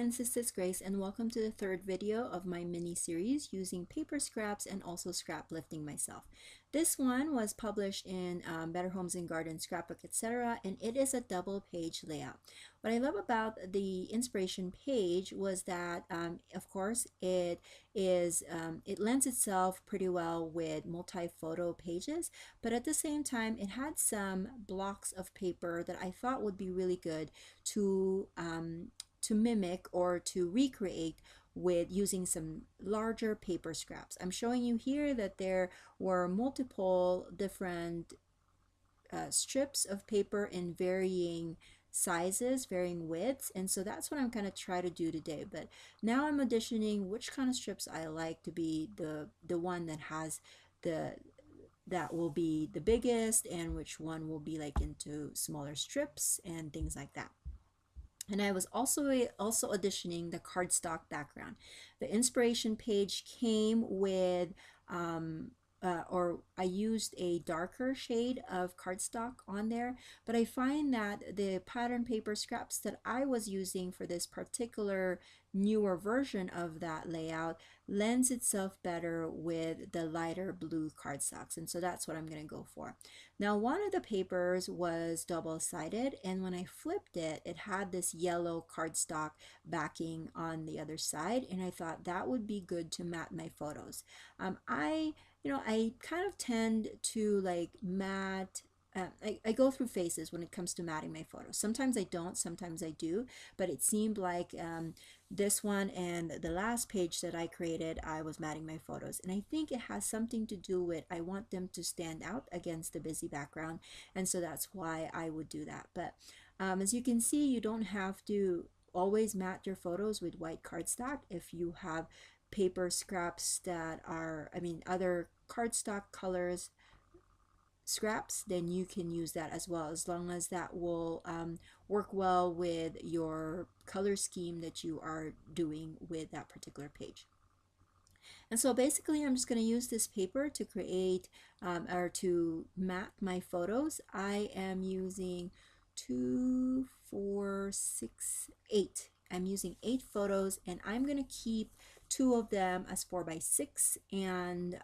friends, this is Grace and welcome to the third video of my mini series using paper scraps and also scrap lifting myself. This one was published in Better Homes and Gardens Scrapbook, etc., and it is a double page layout. What I love about the inspiration page was that of course it lends itself pretty well with multi-photo pages, but at the same time it had some blocks of paper that I thought would be really good to mimic or to recreate with using some larger paper scraps. I'm showing you here that there were multiple different strips of paper in varying sizes, varying widths, and so that's what I'm going to try to do today. But now I'm auditioning which kind of strips I like to be the one that has that will be the biggest, and which one will be like into smaller strips and things like that. And I was also auditioning the cardstock background. The inspiration page came with or I used a darker shade of cardstock on there, but I find that the pattern paper scraps that I was using for this particular newer version of that layout lends itself better with the lighter blue cardstocks, and so that's what I'm going to go for. Now, one of the papers was double-sided, and when I flipped it, it had this yellow cardstock backing on the other side, and I thought that would be good to matte my photos. I kind of tend to like matte. I go through phases when it comes to matting my photos. Sometimes I don't, sometimes I do, but it seemed like this one and the last page that I created, I was matting my photos. And I think it has something to do with I want them to stand out against the busy background, and so that's why I would do that. But as you can see, you don't have to always matte your photos with white cardstock. If you have paper scraps that are, other cardstock colors scraps, then you can use that as well, as long as that will work well with your color scheme that you are doing with that particular page. And so basically I'm just going to use this paper to create or to matte my photos. I am using 2, 4, 6, 8. I'm using 8 photos, and I'm going to keep 2 of them as 4x6 and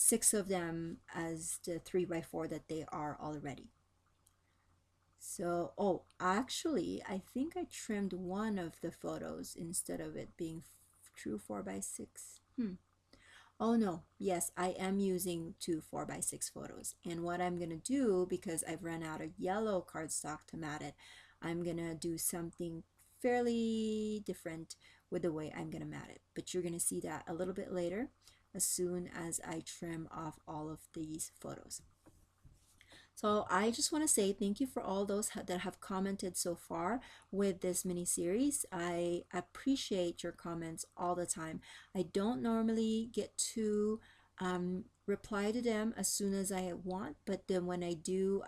6 of them as the 3x4 that they are already. So, oh, actually, I think I trimmed one of the photos instead of it being true 4x6. Oh no, yes, I am using 2 4x6 photos. And what I'm going to do, because I've run out of yellow cardstock to matte it, I'm going to do something fairly different with the way I'm going to matte it. But you're going to see that a little bit later as soon as I trim off all of these photos. So I just want to say thank you for all those that have commented so far with this mini series. I appreciate your comments all the time. I don't normally get to reply to them as soon as I want, but then when I do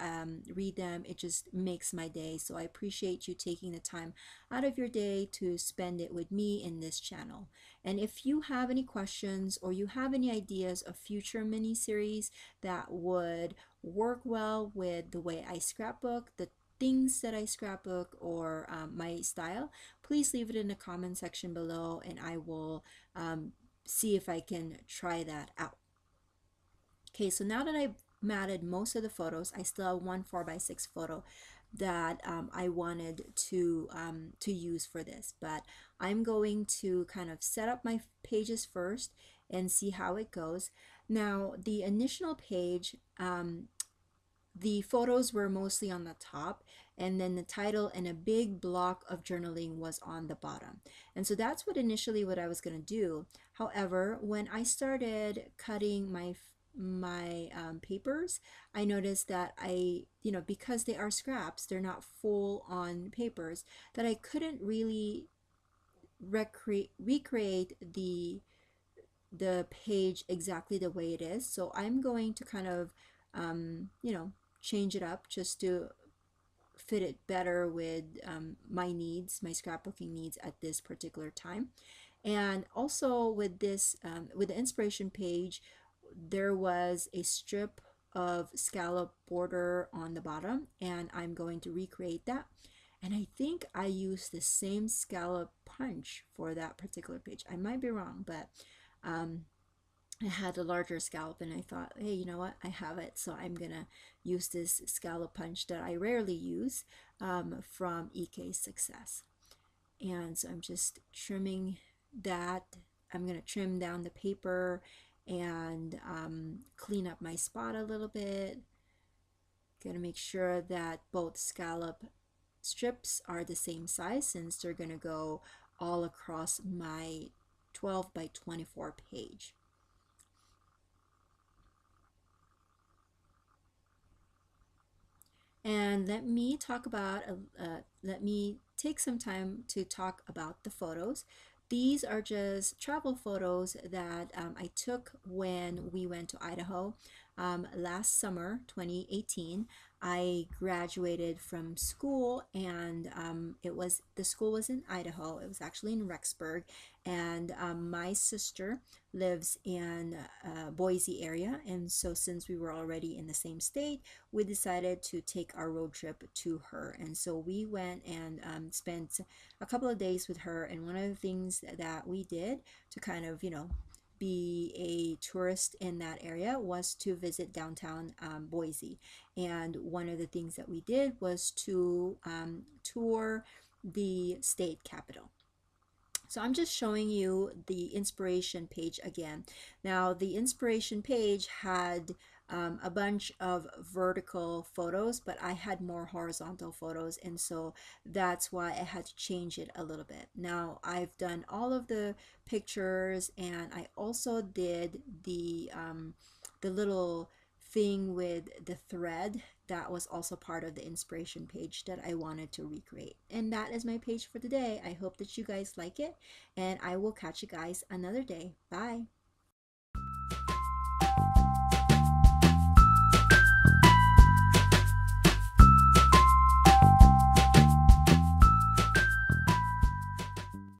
read them, it just makes my day. So I appreciate you taking the time out of your day to spend it with me in this channel. And if you have any questions or you have any ideas of future mini series that would work well with the way I scrapbook, the things that I scrapbook, or my style, please leave it in the comment section below, and I will see if I can try that out. Okay, so now that I've matted most of the photos, I still have one 4x6 photo that I wanted to use for this, but I'm going to kind of set up my pages first and see how it goes. Now, the initial page, the photos were mostly on the top, and then the title and a big block of journaling was on the bottom. And so that's initially what I was going to do. However, when I started cutting my papers, I noticed that because they are scraps, they're not full on papers, that I couldn't really recreate the page exactly the way it is. So I'm going to kind of change it up just to fit it better with my needs, my scrapbooking needs at this particular time. And also with this with the inspiration page, there was a strip of scallop border on the bottom, and I'm going to recreate that. And I think I used the same scallop punch for that particular page. I might be wrong, but I had a larger scallop and I thought, hey, you know what? I have it, so I'm gonna use this scallop punch that I rarely use from EK Success. And so I'm just trimming that. I'm gonna trim down the paper and clean up my spot a little bit. Gonna make sure that both scallop strips are the same size since they're gonna go all across my 12 by 24 page. And let me take some time to talk about the photos. These are just travel photos that I took when we went to Idaho last summer, 2018. I graduated from school, and the school was in Idaho. It was actually in Rexburg, and my sister lives in Boise area, and so since we were already in the same state, we decided to take our road trip to her. And so we went and spent a couple of days with her, and one of the things that we did to kind of, be a tourist in that area was to visit downtown Boise. And one of the things that we did was to tour the state capitol. So I'm just showing you the inspiration page again. Now the inspiration page had a bunch of vertical photos, but I had more horizontal photos, and so that's why I had to change it a little bit. Now I've done all of the pictures, and I also did the little thing with the thread that was also part of the inspiration page that I wanted to recreate. And that is my page for today. I hope that you guys like it, and I will catch you guys another day. Bye.